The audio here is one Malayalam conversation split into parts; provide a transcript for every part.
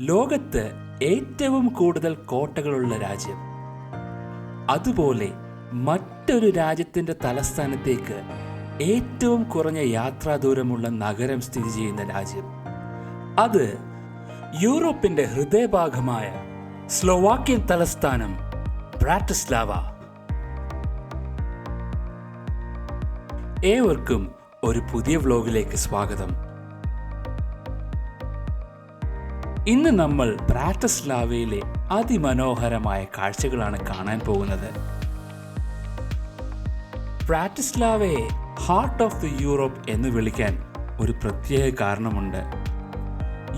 ലോകത്ത് ഏറ്റവും കൂടുതൽ കോട്ടകളുള്ള രാജ്യം. അതുപോലെ മറ്റൊരു രാജ്യത്തിൻ്റെ തലസ്ഥാനത്തേക്ക് ഏറ്റവും കുറഞ്ഞ യാത്രാ ദൂരമുള്ള നഗരം സ്ഥിതി ചെയ്യുന്ന രാജ്യം. അത് യൂറോപ്പിൻ്റെ ഹൃദയഭാഗമായ സ്ലോവാക്യൻ തലസ്ഥാനം ബ്രാറ്റിസ്ലാവ. ഏവർക്കും ഒരു പുതിയ വ്ലോഗിലേക്ക് സ്വാഗതം. ഇന്ന് നമ്മൾ ബ്രാറ്റിസ്ലാവയിലെ അതിമനോഹരമായ കാഴ്ചകളാണ് കാണാൻ പോകുന്നത്. ബ്രാറ്റിസ്ലാവയെ ഹാർട്ട് ഓഫ് ദി യൂറോപ്പ് എന്ന് വിളിക്കാൻ ഒരു പ്രത്യേക കാരണമുണ്ട്.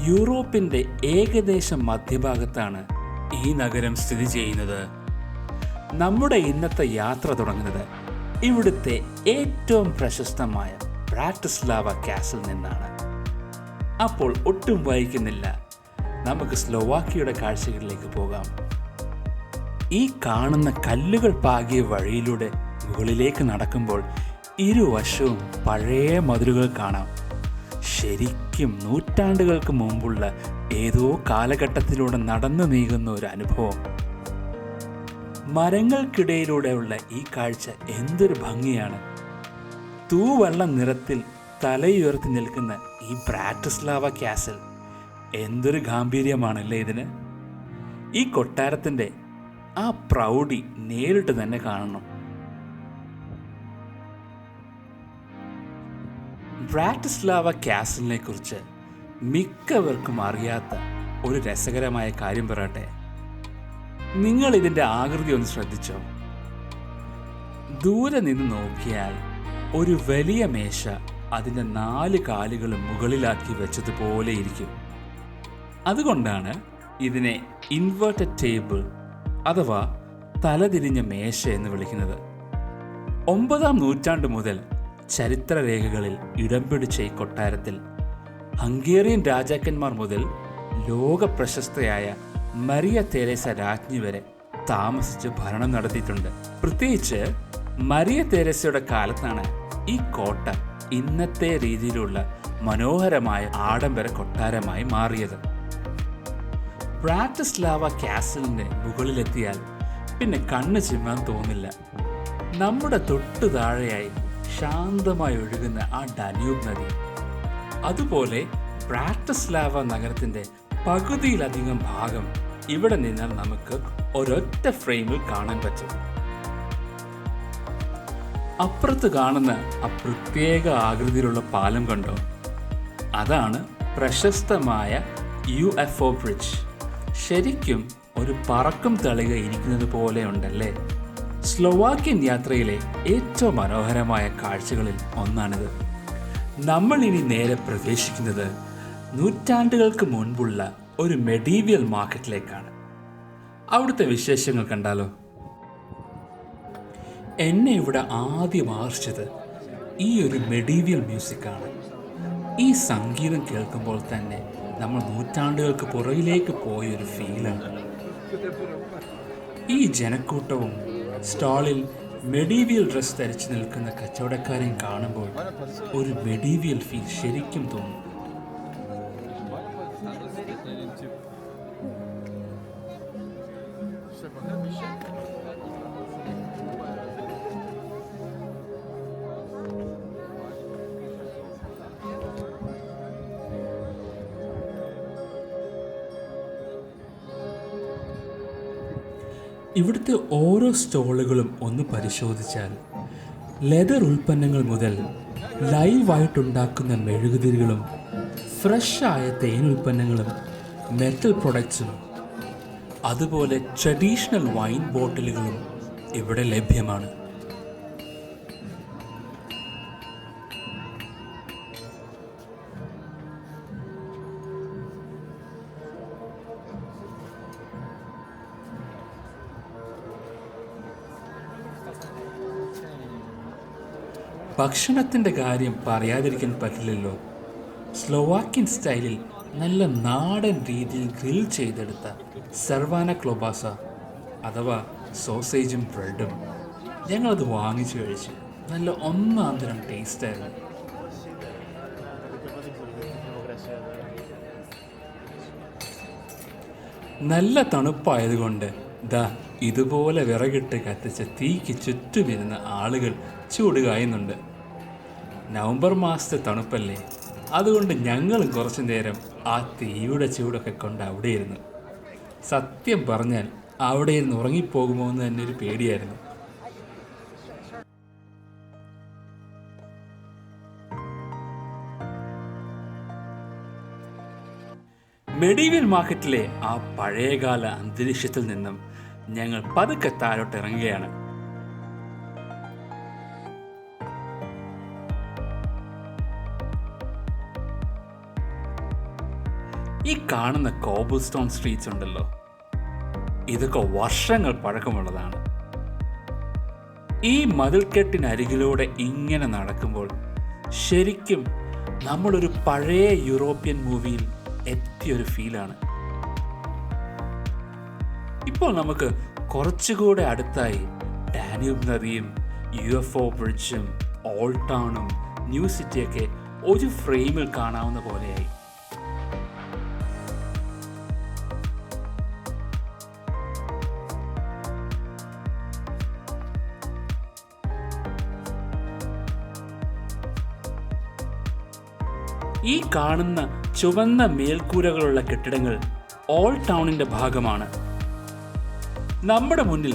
യൂറോപ്പിൻ്റെ ഏകദേശം മധ്യഭാഗത്താണ് ഈ നഗരം സ്ഥിതി ചെയ്യുന്നത്. നമ്മുടെ ഇന്നത്തെ യാത്ര തുടങ്ങുന്നത് ഇവിടുത്തെ ഏറ്റവും പ്രശസ്തമായ ബ്രാറ്റിസ്ലാവ കാസിൽ നിന്നാണ്. അപ്പോൾ ഒട്ടും വൈകുന്നില്ല, നമുക്ക് സ്ലോവാക്യയുടെ കാഴ്ചകളിലേക്ക് പോകാം. ഈ കാണുന്ന കല്ലുകൾ പാകിയ വഴിയിലൂടെ മുകളിലേക്ക് നടക്കുമ്പോൾ ഇരുവശവും പഴയ മതിലുകൾ കാണാം. ശരിക്കും നൂറ്റാണ്ടുകൾക്ക് മുമ്പുള്ള ഏതോ കാലഘട്ടത്തിലൂടെ നടന്നു നീങ്ങുന്ന ഒരു അനുഭവം. മരങ്ങൾക്കിടയിലൂടെയുള്ള ഈ കാഴ്ച എന്തൊരു ഭംഗിയാണ്. തൂവെള്ള നിറത്തിൽ തലയുയർത്തി നിൽക്കുന്ന ഈ ബ്രാറ്റിസ്ലാവ കാസിൽ എന്തൊരു ഗാംഭീര്യമാണല്ലേ ഇതിന്. ഈ കൊട്ടാരത്തിൻ്റെ ആ പ്രൗഢി നേരിട്ട് തന്നെ കാണണം. ബ്രാറ്റിസ്ലാവ കാസിലിനെ കുറിച്ച് മിക്കവർക്കും അറിയാത്ത ഒരു രസകരമായ കാര്യം പറയട്ടെ. നിങ്ങൾ ഇതിൻ്റെ ആകൃതി ഒന്ന് ശ്രദ്ധിച്ചോ? ദൂരെ നിന്ന് നോക്കിയാൽ ഒരു വലിയ മേശ അതിൻ്റെ 4 കാലുകളും മുകളിലാക്കി വെച്ചതുപോലെ ഇരിക്കും. അതുകൊണ്ടാണ് ഇതിനെ ഇൻവേർട്ടഡ് ടേബിൾ അഥവാ തലതിരിഞ്ഞ മേശ എന്ന് വിളിക്കുന്നത്. 9-ാം നൂറ്റാണ്ട് മുതൽ ചരിത്രരേഖകളിൽ ഇടം പിടിച്ച ഈ കൊട്ടാരത്തിൽ ഹംഗേറിയൻ രാജാക്കന്മാർ മുതൽ ലോക പ്രശസ്തയായ മരിയ തെരേസ രാജ്ഞി വരെ താമസിച്ച് ഭരണം നടത്തിയിട്ടുണ്ട്. പ്രത്യേകിച്ച് മരിയ തെരേസയുടെ കാലത്താണ് ഈ കോട്ട ഇന്നത്തെ രീതിയിലുള്ള മനോഹരമായ ആഡംബര കൊട്ടാരമായി മാറിയത്. ബ്രാറ്റിസ്ലാവ കാസിലിന്റെ മുകളിലെത്തിയാൽ പിന്നെ കണ്ണ് ചിമ്മാൻ തോന്നില്ല. നമ്മുടെ തൊട്ടു താഴെയായി ശാന്തമായി ഒഴുകുന്ന ആ ഡാന്യൂബ് നദി. അതുപോലെ ബ്രാറ്റിസ്ലാവ നഗരത്തിന്റെ പകുതിയിലധികം ഭാഗം ഇവിടെ നിന്നാൽ നമുക്ക് ഒരൊറ്റ ഫ്രെയിമിൽ കാണാൻ പറ്റും. അപ്പുറത്ത് കാണുന്ന ആ പ്രത്യേക ആകൃതിയിലുള്ള പാലം കണ്ടോ? അതാണ് പ്രശസ്തമായ UFO ബ്രിഡ്ജ്. ശരിക്കും ഒരു പറക്കും തളിക ഇരിക്കുന്നത് പോലെ ഉണ്ടല്ലേ. സ്ലോവാക്യൻ യാത്രയിലെ ഏറ്റവും മനോഹരമായ കാഴ്ചകളിൽ ഒന്നാണിത്. നമ്മൾ ഇനി നേരെ പ്രവേശിക്കുന്നത് നൂറ്റാണ്ടുകൾക്ക് മുൻപുള്ള ഒരു മെഡീവിയൽ മാർക്കറ്റിലേക്കാണ്. അവിടുത്തെ വിശേഷങ്ങൾ കണ്ടാലോ? എന്നെ ഇവിടെ ആദ്യം ആകർഷിച്ചത് ഈ ഒരു മെഡീവിയൽ മ്യൂസിക്കാണ്. ഈ സംഗീതം കേൾക്കുമ്പോൾ തന്നെ നമ്മൾ നൂറ്റാണ്ടുകൾക്ക് പുറകിലേക്ക് പോയൊരു ഫീലാണ്. ഈ ജനക്കൂട്ടവും സ്റ്റാളിൽ മെഡീവിയൽ ഡ്രസ് ധരിച്ചു നിൽക്കുന്ന കച്ചവടക്കാരെയും കാണുമ്പോൾ ഒരു മെഡീവിയൽ ഫീൽ ശരിക്കും തോന്നും. ഇവിടുത്തെ ഓരോ സ്റ്റോളുകളും ഒന്ന് പരിശോധിച്ചാൽ ലെതർ ഉൽപ്പന്നങ്ങൾ മുതൽ ലൈവായിട്ടുണ്ടാക്കുന്ന മെഴുകുതിരികളും ഫ്രഷായ തേൻ ഉൽപ്പന്നങ്ങളും മെറ്റൽ പ്രൊഡക്ട്സും അതുപോലെ ട്രഡീഷണൽ വൈൻ ബോട്ടിലുകളും ഇവിടെ ലഭ്യമാണ്. ഭക്ഷണത്തിൻ്റെ കാര്യം പറയാതിരിക്കാൻ പറ്റില്ലല്ലോ. സ്ലോവാക്യൻ സ്റ്റൈലിൽ നല്ല നാടൻ രീതിയിൽ ഗ്രിൽ ചെയ്തെടുത്ത സർവാന ക്ലോബാസ അഥവാ സോസേജും ബ്രെഡും ഞങ്ങളത് വാങ്ങിച്ചു കഴിച്ചു. നല്ല ഒന്നാം തരം ടേസ്റ്റായിരുന്നു. നല്ല തണുപ്പായതുകൊണ്ട് ദാ ഇതുപോലെ വിറകിട്ട് കത്തിച്ച തീക്ക് ചുറ്റുമിരുന്ന ആളുകൾ ചൂട് കായുന്നുണ്ട്. നവംബർ മാസത്തെ തണുപ്പല്ലേ, അതുകൊണ്ട് ഞങ്ങളും കുറച്ചു നേരം ആ തീയുടെ ചൂടൊക്കെ കൊണ്ട് അവിടെ ഇരുന്നു. സത്യം പറഞ്ഞാൽ അവിടെ ഇരുന്ന് ഉറങ്ങിപ്പോകുമോ എന്ന് തന്നെ ഒരു പേടിയായിരുന്നു. മെഡീവിയൽ മാർക്കറ്റിലെ ആ പഴയകാല അന്തരീക്ഷത്തിൽ നിന്നും ഞങ്ങൾ പതുക്കെ താഴോട്ട് ഇറങ്ങുകയാണ്. ഈ കാണുന്ന കോബിൾ സ്റ്റോൺ സ്ട്രീറ്റ്സ് ഉണ്ടല്ലോ, ഇതൊക്കെ വർഷങ്ങൾ പഴക്കമുള്ളതാണ്. ഈ മതിൽക്കെട്ടിനരികിലൂടെ ഇങ്ങനെ നടക്കുമ്പോൾ ശരിക്കും നമ്മളൊരു പഴയ യൂറോപ്യൻ മൂവിയിൽ എത്തിയൊരു ഫീലാണ്. ഇപ്പോൾ നമുക്ക് കുറച്ചുകൂടെ അടുത്തായി ഡാന്യൂബ് നദിയും UFO ബ്രിഡ്ജും ഓൾഡ് ടൗണും ന്യൂ സിറ്റിയൊക്കെ ഒരു ഫ്രെയിമിൽ കാണാവുന്ന പോലെയായി. ഈ കാണുന്ന ചുവന്ന മേൽക്കൂരകളുള്ള കെട്ടിടങ്ങൾ ഓൾഡ് ടൗണിന്റെ ഭാഗമാണ്. നമ്മുടെ മുന്നിൽ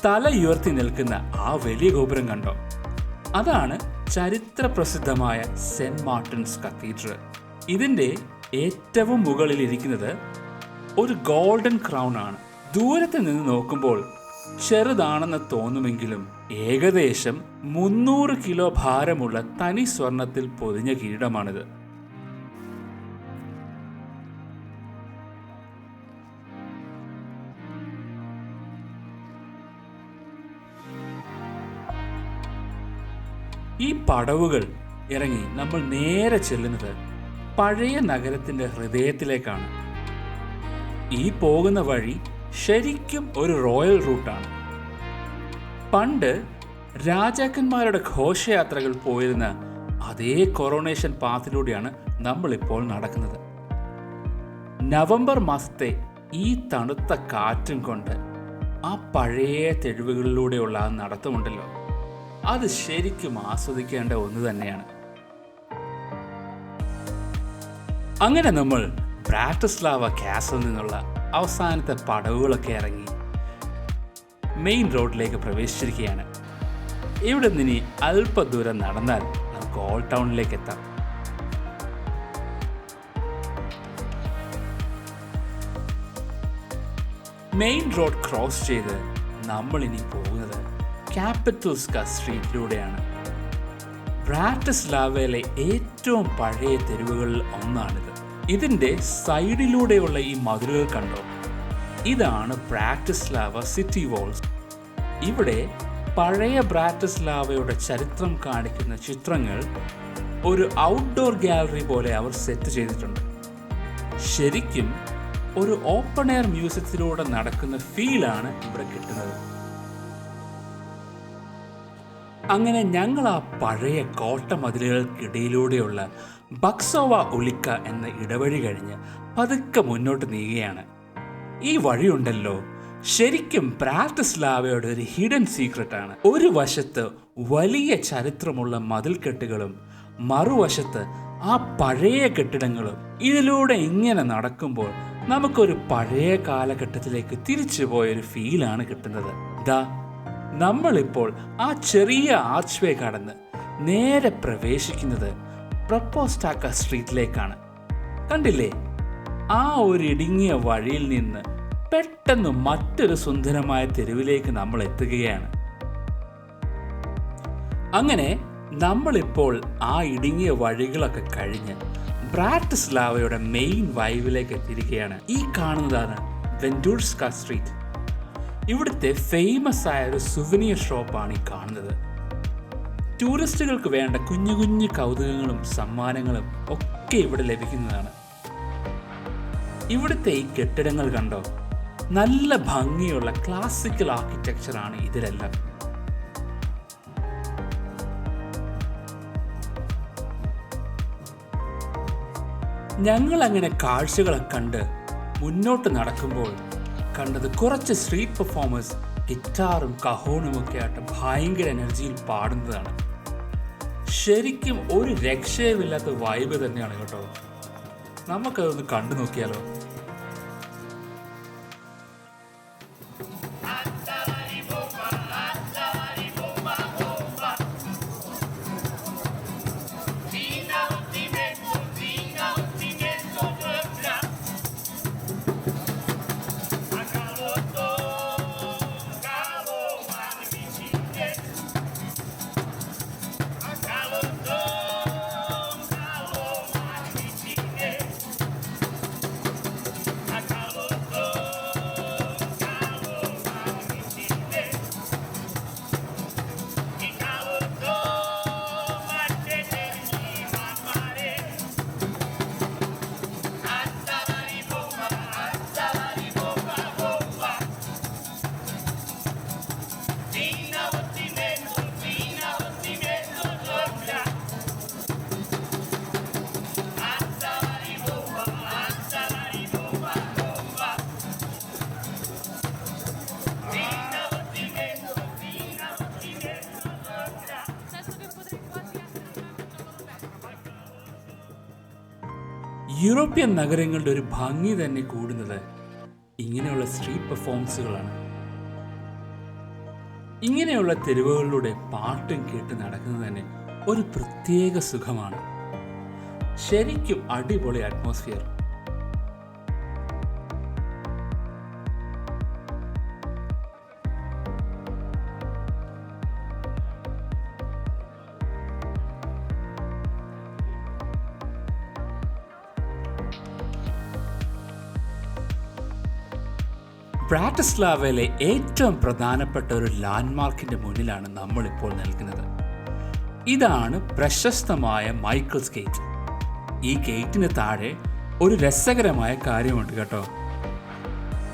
തല ഉയർത്തി നിൽക്കുന്ന ആ വലിയ ഗോപുരം കണ്ടോ? അതാണ് ചരിത്ര പ്രസിദ്ധമായ സെന്റ് മാർട്ടിൻസ് കത്തീഡ്രൽ. ഇതിന്റെ ഏറ്റവും മുകളിൽ ഇരിക്കുന്നത് ഒരു ഗോൾഡൻ ക്രൗൺ ആണ്. ദൂരത്ത് നിന്ന് നോക്കുമ്പോൾ ചെറുതാണെന്ന് തോന്നുമെങ്കിലും ഏകദേശം 300 കിലോ ഭാരമുള്ള തനി സ്വർണത്തിൽ പൊതിഞ്ഞ കിരീടമാണിത്. ഈ പടവുകൾ ഇറങ്ങി നമ്മൾ നേരെ ചെല്ലുന്നത് പഴയ നഗരത്തിന്റെ ഹൃദയത്തിലേക്കാണ്. ഈ പോകുന്ന വഴി ശരിക്കും ഒരു റോയൽ റൂട്ടാണ്. പണ്ട് രാജാക്കന്മാരുടെ ഘോഷയാത്രകൾ പോയിരുന്ന അതേ കൊറോണേഷൻ പാത്തിലൂടെയാണ് നമ്മളിപ്പോൾ നടക്കുന്നത്. നവംബർ മാസത്തെ ഈ തണുത്ത കാറ്റും കൊണ്ട് ആ പഴയ തെരുവുകളിലൂടെയുള്ള ആ നടത്തമുണ്ടല്ലോ, അത് ശരിക്കും ആസ്വദിക്കേണ്ട ഒന്ന് തന്നെയാണ്. അങ്ങനെ നമ്മൾ ബ്രാറ്റിസ്ലാവ കാസലിൽ നിന്നുള്ള അവസാനത്തെ പടവുകളൊക്കെ ഇറങ്ങി മെയിൻ റോഡിലേക്ക് പ്രവേശിച്ചിരിക്കുകയാണ്. ഇവിടെ നിന്ന് ഇനി അല്പദൂരം നടന്നാൽ നമുക്ക് ഓൾഡ് ടൗണിലേക്ക് എത്താം. മെയിൻ റോഡ് ക്രോസ് ചെയ്ത് നമ്മൾ ഇനി പോകുന്നത് ക്യാപിറ്റൽസ്ക സ്ട്രീറ്റിലൂടെയാണ്. ബ്രാറ്റിസ്ലാവയിലെ ഏറ്റവും പഴയ തെരുവുകളിൽ ഒന്നാണിത്. ഇതിൻ്റെ സൈഡിലൂടെയുള്ള ഈ മതിലുകൾ കണ്ടോ? ഇതാണ് ബ്രാറ്റിസ്ലാവ സിറ്റി വാൾസ്. ഇവിടെ പഴയ ബ്രാറ്റിസ്ലാവയുടെ ചരിത്രം കാണിക്കുന്ന ചിത്രങ്ങൾ ഒരു ഔട്ട്ഡോർ ഗാലറി പോലെ അവർ സെറ്റ് ചെയ്തിട്ടുണ്ട്. ശരിക്കും ഒരു ഓപ്പൺ എയർ മ്യൂസിയത്തിലൂടെ നടക്കുന്ന ഫീലാണ് ഇവിടെ കിട്ടുന്നത്. അങ്ങനെ ഞങ്ങൾ ആ പഴയ കോട്ട മതിലുകൾക്കിടയിലൂടെയുള്ള ബക്സോവ ഉളിക്ക എന്ന ഇടവഴി കഴിഞ്ഞ് പതുക്കെ മുന്നോട്ട് നീങ്ങുകയാണ്. ഈ വഴിയുണ്ടല്ലോ, ശരിക്കും ബ്രാറ്റിസ്ലാവയുടെ ഒരു ഹിഡൻ സീക്രട്ടാണ്. ഒരു വശത്ത് വലിയ ചരിത്രമുള്ള മതിൽക്കെട്ടുകളും മറുവശത്ത് ആ പഴയ കെട്ടിടങ്ങളും. ഇതിലൂടെ ഇങ്ങനെ നടക്കുമ്പോൾ നമുക്കൊരു പഴയ കാലഘട്ടത്തിലേക്ക് തിരിച്ചു പോയൊരു ഫീലാണ് കിട്ടുന്നത്. നമ്മളിപ്പോൾ ആ ചെറിയ ആർച്ച് വേ കടന്ന് നേരെ പ്രവേശിക്കുന്നത് പ്രപ്പോസ്റ്റാക്ക സ്ട്രീറ്റിലേക്കാണ്. കണ്ടില്ലേ, ആ ഒരു ഇടുങ്ങിയ വഴിയിൽ നിന്ന് പെട്ടെന്ന് മറ്റൊരു സുന്ദരമായ തെരുവിലേക്ക് നമ്മൾ എത്തുകയാണ്. അങ്ങനെ നമ്മളിപ്പോൾ ആ ഇടുങ്ങിയ വഴികളൊക്കെ കഴിഞ്ഞ് ബ്രാറ്റിസ്ലാവയുടെ മെയിൻ വൈവിലേക്ക് എത്തിയിരിക്കുകയാണ്. ഈ കാണുന്നതാണ് വെൻഡൂർസ്ക സ്ട്രീറ്റ്. ഇവിടുത്തെ ഫേമസ് ആയ ഒരു സുവനിയർ ഷോപ്പാണ് ഈ കാണുന്നത്. ടൂറിസ്റ്റുകൾക്ക് വേണ്ട കുഞ്ഞു കുഞ്ഞു കൗതുകങ്ങളും സമ്മാനങ്ങളും ഒക്കെ ഇവിടെ ലഭിക്കുന്നതാണ്. ഇവിടുത്തെ ഈ കെട്ടിടങ്ങൾ കണ്ടോ? നല്ല ഭംഗിയുള്ള ക്ലാസിക്കൽ ആർക്കിടെക്ചറാണ് ഇതിലെല്ലാം. ഞങ്ങൾ അങ്ങനെ കാഴ്ചകളൊക്കെ കണ്ട് മുന്നോട്ട് നടക്കുമ്പോൾ കണ്ടത് കുറച്ച് സ്ട്രീറ്റ് പെർഫോമേഴ്സ് ഗിറ്റാറും കഹോണും ഒക്കെ ആയിട്ട് ഭയങ്കര എനർജിയിൽ പാടുന്നതാണ്. ശരിക്കും ഒരു രക്ഷയുമില്ലാത്ത വൈബ് തന്നെയാണ് കേട്ടോ. നമുക്കതൊന്ന് കണ്ടു നോക്കിയാലോ. യൂറോപ്യൻ നഗരങ്ങളുടെ ഒരു ഭംഗി തന്നെ കൂടുന്നത് ഇങ്ങനെയുള്ള സ്ട്രീറ്റ് പെർഫോമൻസുകളാണ്. ഇങ്ങനെയുള്ള തെരുവുകളിലൂടെ പാട്ടും കേട്ട് നടക്കുന്നത് തന്നെ ഒരു പ്രത്യേക സുഖമാണ്. ശരിക്കും അടിപൊളി അറ്റ്മോസ്ഫിയർ. ബ്രാറ്റിസ്ലാവയിലെ ഏറ്റവും പ്രധാനപ്പെട്ട ഒരു ലാൻഡ്മാർക്കിൻ്റെ മുന്നിലാണ് നമ്മളിപ്പോൾ നിൽക്കുന്നത്. ഇതാണ് പ്രശസ്തമായ മൈക്കിൾസ് ഗേറ്റ്. ഈ ഗേറ്റിന് താഴെ ഒരു രസകരമായ കാര്യമുണ്ട് കേട്ടോ.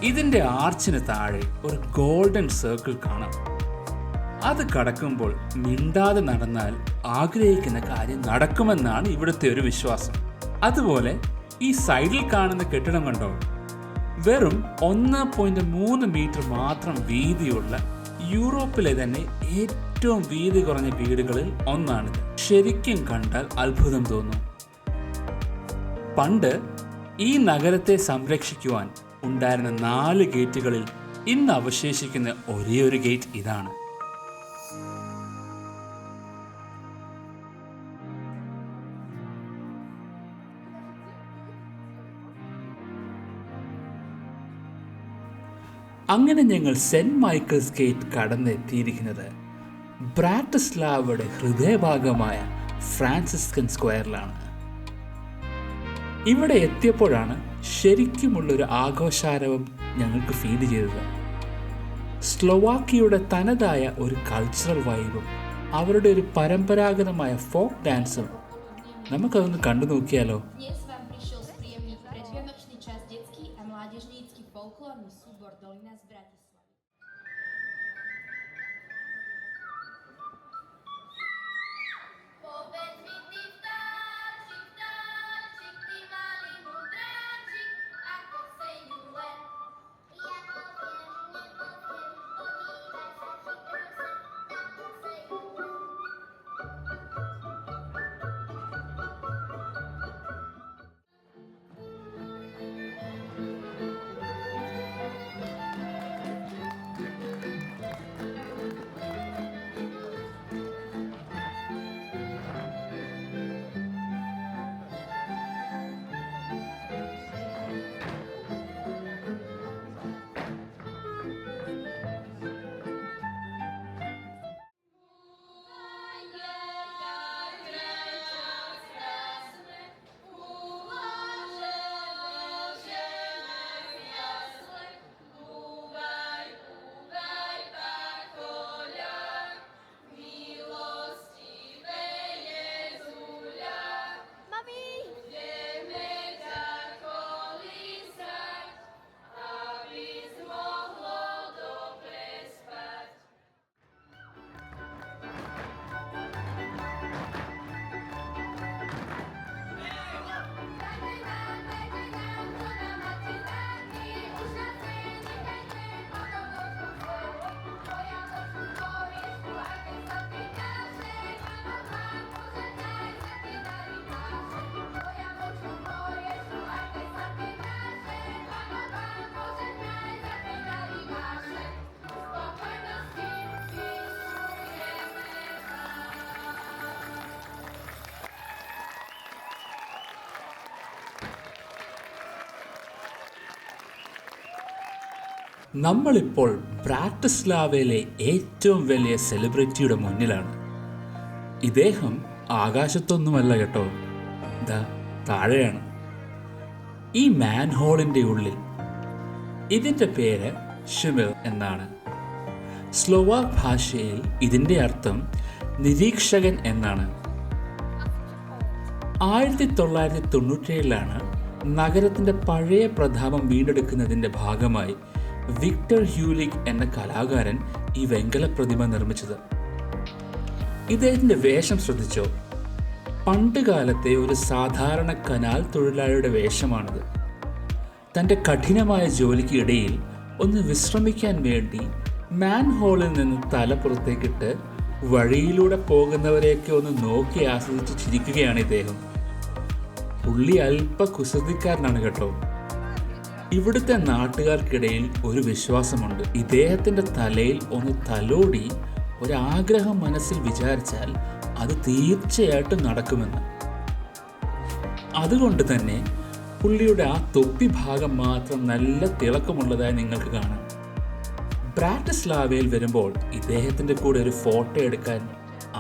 ഇതിൻ്റെ ആർച്ചിന് താഴെ ഒരു ഗോൾഡൻ സർക്കിൾ കാണാം. അത് കടക്കുമ്പോൾ മിണ്ടാതെ നടന്നാൽ ആഗ്രഹിക്കുന്ന കാര്യം നടക്കുമെന്നാണ് ഇവിടുത്തെ ഒരു വിശ്വാസം. അതുപോലെ ഈ സൈഡിൽ കാണുന്ന കെട്ടിടം കണ്ടോ, വെറും 1.3 മീറ്റർ മാത്രം വീതിയുള്ള യൂറോപ്പിലെ തന്നെ ഏറ്റവും വീതി കുറഞ്ഞ വീടുകളിൽ ഒന്നാണിത്. ശരിക്കും കണ്ടാൽ അത്ഭുതം തോന്നും. പണ്ട് ഈ നഗരത്തെ സംരക്ഷിക്കുവാൻ ഉണ്ടായിരുന്ന 4 ഗേറ്റുകളിൽ ഇന്ന് അവശേഷിക്കുന്ന ഒരേ ഒരു ഗേറ്റ് ഇതാണ്. അങ്ങനെ ഞങ്ങൾ സെന്റ് മൈക്കിൾസ് ഗേറ്റ് കടന്നെത്തിയിരിക്കുന്നത് ബ്രാറ്റിസ്ലാവയുടെ ഹൃദയഭാഗമായ ഫ്രാൻസിസ്കൻ സ്ക്വയറിലാണ്. ഇവിടെ എത്തിയപ്പോഴാണ് ശരിക്കുമുള്ളൊരു ആഘോഷാരവം ഞങ്ങൾക്ക് ഫീൽ ചെയ്തത്. സ്ലോവാക്കിയയുടെ തനതായ ഒരു കൾച്ചറൽ വൈബും അവരുടെ ഒരു പരമ്പരാഗതമായ ഫോക്ക് ഡാൻസും നമുക്കതൊന്ന് കണ്ടു നോക്കിയാലോ. നമ്മളിപ്പോൾ ബ്രാറ്റിസ്ലാവയിലെ ഏറ്റവും വലിയ സെലിബ്രിറ്റിയുടെ മുന്നിലാണ്. ഇദ്ദേഹം ആകാശത്തൊന്നുമല്ല കേട്ടോ, ദാ താഴെയാണ്, ഈ മാൻഹോളിൻ്റെ ഉള്ളിൽ. ഇതിൻ്റെ പേര് ഷിമിൽ എന്നാണ്. സ്ലോവാക് ഭാഷയിൽ ഇതിൻ്റെ അർത്ഥം നിരീക്ഷകൻ എന്നാണ്. 1997 നഗരത്തിൻ്റെ പഴയ പ്രതാപം വീണ്ടെടുക്കുന്നതിൻ്റെ ഭാഗമായി വിക്ടർ ഹ്യൂലിക് എന്ന കലാകാരൻ ഈ വെങ്കല പ്രതിമ നിർമ്മിച്ചത്. ഇദ്ദേഹത്തിൻ്റെ വേഷം ശ്രദ്ധിച്ചോ? പണ്ട് കാലത്തെ ഒരു സാധാരണ കനാൽ തൊഴിലാളിയുടെ വേഷമാണിത്. തൻ്റെ കഠിനമായ ജോലിക്ക് ഇടയിൽ ഒന്ന് വിശ്രമിക്കാൻ വേണ്ടി മാൻഹോളിൽ നിന്ന് തല പുറത്തേക്കിട്ട് വഴിയിലൂടെ പോകുന്നവരെയൊക്കെ ഒന്ന് നോക്കി ആസ്വദിച്ച് ചിരിക്കുകയാണ് ഇദ്ദേഹം. പുള്ളി അല്പ കുസൃതിക്കാരനാണ് കേട്ടോ. ഇവിടുത്തെ നാട്ടുകാർക്കിടയിൽ ഒരു വിശ്വാസമുണ്ട്, ഇദ്ദേഹത്തിൻ്റെ തലയിൽ ഒന്ന് തലോടി ഒരാഗ്രഹം മനസ്സിൽ വിചാരിച്ചാൽ അത് തീർച്ചയായിട്ടും നടക്കുമെന്ന്. അതുകൊണ്ട് തന്നെ പുള്ളിയുടെ ആ തൊപ്പി ഭാഗം മാത്രം നല്ല തിളക്കമുള്ളതായി നിങ്ങൾക്ക് കാണാം. ബ്രാറ്റിസ്ലാവയിൽ വരുമ്പോൾ ഇദ്ദേഹത്തിൻ്റെ കൂടെ ഒരു ഫോട്ടോ എടുക്കാൻ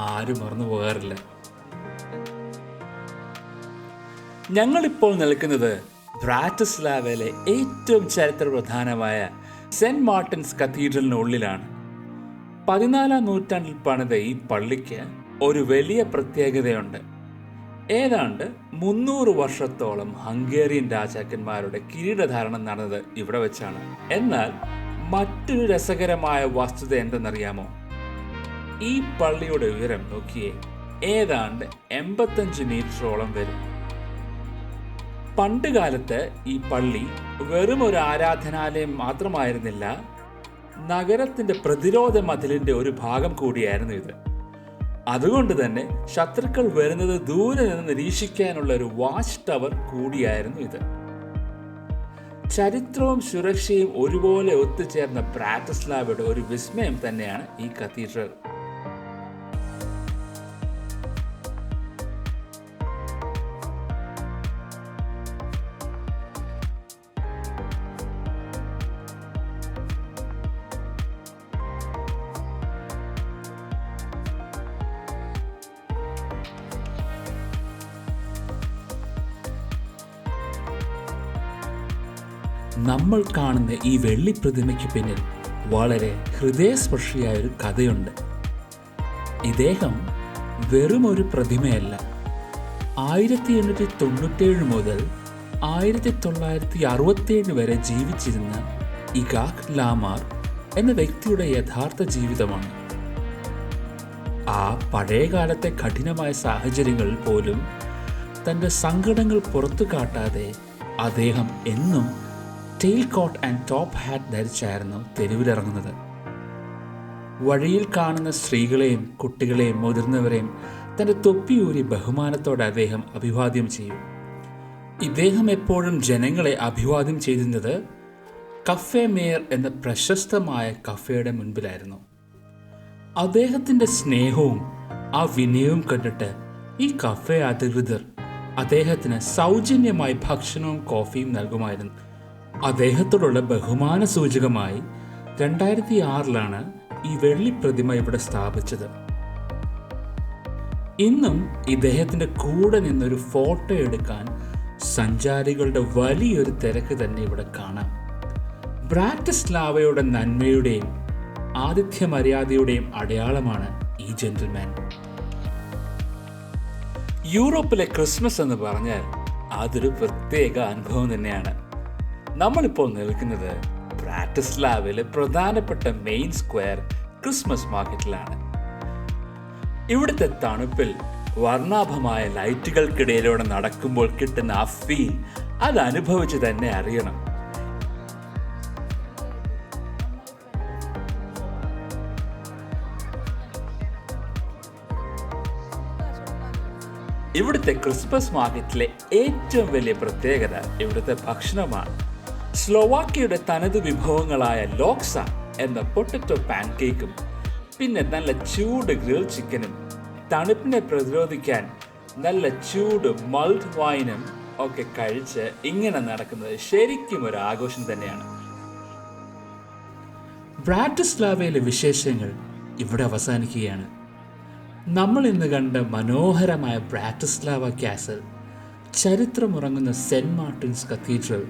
ആരും മറന്നു പോകാറില്ല. ഞങ്ങളിപ്പോൾ നിൽക്കുന്നത് ബ്രാറ്റിസ്ലാവയിലെ ഏറ്റവും ചരിത്രപ്രധാനമായ സെന്റ് മാർട്ടിൻസ് കത്തീഡ്രലിനുള്ളിലാണ്. 14-ാം നൂറ്റാണ്ടിൽ പണിത ഈ പള്ളിക്ക് ഒരു വലിയ പ്രത്യേകതയുണ്ട്. ഏതാണ്ട് 300 വർഷത്തോളം ഹംഗേറിയൻ രാജാക്കന്മാരുടെ കിരീടധാരണം നടന്നത് ഇവിടെ വെച്ചാണ്. എന്നാൽ മറ്റൊരു രസകരമായ വസ്തുത എന്തെന്നറിയാമോ? ഈ പള്ളിയുടെ ഉയരം നോക്കിയേ, ഏതാണ്ട് 85 മീറ്ററോളം വരും. പണ്ട് കാലത്ത് ഈ പള്ളി വെറും ഒരു ആരാധനാലയം മാത്രമായിരുന്നില്ല, നഗരത്തിന്റെ പ്രതിരോധ മതിലിന്റെ ഒരു ഭാഗം കൂടിയായിരുന്നു ഇത്. അതുകൊണ്ട് തന്നെ ശത്രുക്കൾ വരുന്നത് ദൂരെ നിന്ന് നിരീക്ഷിക്കാനുള്ള ഒരു വാച്ച് ടവർ കൂടിയായിരുന്നു ഇത്. ചരിത്രവും സുരക്ഷയും ഒരുപോലെ ഒത്തുചേർന്ന ബ്രാറ്റിസ്ലാവയുടെ ഒരു വിസ്മയം തന്നെയാണ് ഈ കത്തീഡ്രൽ. നമ്മൾ കാണുന്ന ഈ വെള്ളി പ്രതിമയ്ക്ക് പിന്നിൽ വളരെ ഹൃദയസ്പർശിയായൊരു കഥയുണ്ട്. ഇദ്ദേഹം വെറും ഒരു പ്രതിമയല്ല. 1897 മുതൽ 1967 വരെ ജീവിച്ചിരുന്ന ഇഗാക് ലാമാർ എന്ന വ്യക്തിയുടെ യഥാർത്ഥ ജീവിതമാണ്. ആ പഴയകാലത്തെ കഠിനമായ സാഹചര്യങ്ങളിൽ പോലും തൻ്റെ സങ്കടങ്ങൾ പുറത്തു കാട്ടാതെ അദ്ദേഹം എന്നും tail coat and top hat ധരിച്ചായിരുന്നു തെരുവിലിറങ്ങുന്നത്. വഴിയിൽ കാണുന്ന സ്ത്രീകളെയും കുട്ടികളെയും മുതിർന്നവരെയും തൻ്റെ തൊപ്പിയൂരി ബഹുമാനത്തോടെ അദ്ദേഹം അഭിവാദ്യം ചെയ്യും. ഇദ്ദേഹം എപ്പോഴും ജനങ്ങളെ അഭിവാദ്യം ചെയ്തിരുന്നത് കഫേ മേയർ എന്ന പ്രശസ്തമായ കഫേയുടെ മുൻപിലായിരുന്നു. അദ്ദേഹത്തിൻ്റെ സ്നേഹവും ആ വിനയവും കണ്ടിട്ട് ഈ കഫേ അധികൃതർ അദ്ദേഹത്തിന് സൗജന്യമായി ഭക്ഷണവും കോഫിയും നൽകുമായിരുന്നു. അദ്ദേഹത്തോടുള്ള ബഹുമാന സൂചകമായി 2006 ഈ വെള്ളി പ്രതിമ ഇവിടെ സ്ഥാപിച്ചത്. ഇന്നും ഇദ്ദേഹത്തിൻ്റെ കൂടെ നിന്നൊരു ഫോട്ടോ എടുക്കാൻ സഞ്ചാരികളുടെ വലിയൊരു തിരക്ക് തന്നെ ഇവിടെ കാണാം. ബ്രാറ്റിസ്ലാവയുടെ നന്മയുടെയും ആതിഥ്യ മര്യാദയുടെയും അടയാളമാണ് ഈ ജെന്റിൽമാൻ. യൂറോപ്പിലെ ക്രിസ്മസ് എന്ന് പറഞ്ഞാൽ അതൊരു പ്രത്യേക അനുഭവം തന്നെയാണ്. നമ്മളിപ്പോൾ നിൽക്കുന്നത് ബ്രാറ്റിസ്ലാവയിലെ പ്രധാനപ്പെട്ട മെയിൻ സ്ക്വയർ ക്രിസ്മസ് മാർക്കറ്റിലാണ്. ഇവിടുത്തെ തണുപ്പിൽ വർണ്ണാഭമായ ലൈറ്റുകൾക്കിടയിലൂടെ നടക്കുമ്പോൾ കിട്ടുന്ന ആ ഫീൽ അത് അനുഭവിച്ച് തന്നെ അറിയണം. ഇവിടുത്തെ ക്രിസ്മസ് മാർക്കറ്റിലെ ഏറ്റവും വലിയ പ്രത്യേകത ഇവിടുത്തെ ഭക്ഷണമാണ്. സ്ലോവാക്യയുടെ തനത് വിഭവങ്ങളായ ലോക്സ എന്ന പൊട്ടറ്റോ പാൻകേക്കും പിന്നെ നല്ല ചൂട് ഗ്രിൽ ചിക്കനും തണുപ്പിനെ പ്രതിരോധിക്കാൻ നല്ല ചൂട് മൾഡ് വൈനും ഒക്കെ കഴിച്ച് ഇങ്ങനെ നടക്കുന്നത് ശരിക്കും ഒരു ആഘോഷം തന്നെയാണ്. ബ്രാറ്റിസ്ലാവയിലെ വിശേഷങ്ങൾ ഇവിടെ അവസാനിക്കുകയാണ്. നമ്മൾ ഇന്ന് കണ്ട മനോഹരമായ ബ്രാറ്റിസ്ലാവ കാസൽ, ചരിത്രമുറങ്ങുന്ന സെൻറ്റ് മാർട്ടിൻസ് കത്തീഡ്രൽ,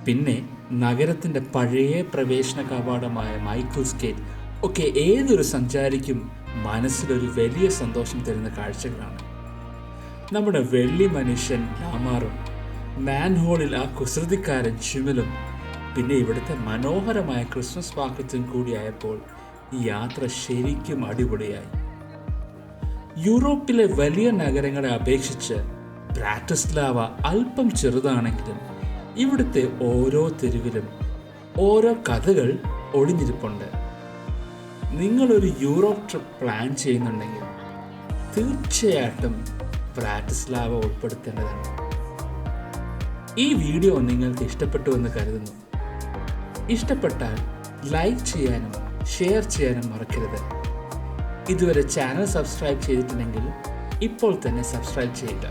പിന്നെ നഗരത്തിൻ്റെ പഴയ പ്രവേശന കവാടമായ മൈക്കിൾസ് ഗേറ്റ് ഒക്കെ ഏതൊരു സഞ്ചാരിക്കും മനസ്സിലൊരു വലിയ സന്തോഷം തരുന്ന കാഴ്ചകളാണ്. നമ്മുടെ വെള്ളി മനുഷ്യൻ ലാമാറും മാൻഹോളിൽ ആ കുസൃതിക്കാരൻ ചുമലും പിന്നെ ഇവിടുത്തെ മനോഹരമായ ക്രിസ്മസ് മാർക്കറ്റും കൂടിയായപ്പോൾ ഈ യാത്ര ശരിക്കും അടിപൊളിയായി. യൂറോപ്പിലെ വലിയ നഗരങ്ങളെ അപേക്ഷിച്ച് ബ്രാറ്റിസ്ലാവ അല്പം ചെറുതാണെങ്കിലും ഇവിടുത്തെ ഓരോ തെരുവിലും ഓരോ കഥകൾ ഒളിഞ്ഞിരിപ്പുണ്ട്. നിങ്ങളൊരു യൂറോപ്പ് ട്രിപ്പ് പ്ലാൻ ചെയ്യുന്നുണ്ടെങ്കിൽ തീർച്ചയായിട്ടും ബ്രാറ്റിസ്ലാവ ഉൾപ്പെടുത്തേണ്ടതാണ്. ഈ വീഡിയോ നിങ്ങൾക്ക് ഇഷ്ടപ്പെട്ടു എന്ന് കരുതുന്നു. ഇഷ്ടപ്പെട്ടാൽ ലൈക്ക് ചെയ്യാനും ഷെയർ ചെയ്യാനും മറക്കരുത്. ഇതുവരെ ചാനൽ സബ്സ്ക്രൈബ് ചെയ്തിട്ടുണ്ടെങ്കിൽ ഇപ്പോൾ തന്നെ സബ്സ്ക്രൈബ് ചെയ്യുക.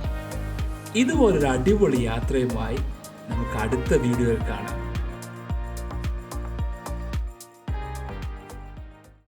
ഇതുപോലൊരു അടിപൊളി യാത്രയുമായി നമുക്ക് അടുത്ത വീഡിയോയിൽ കാണാം.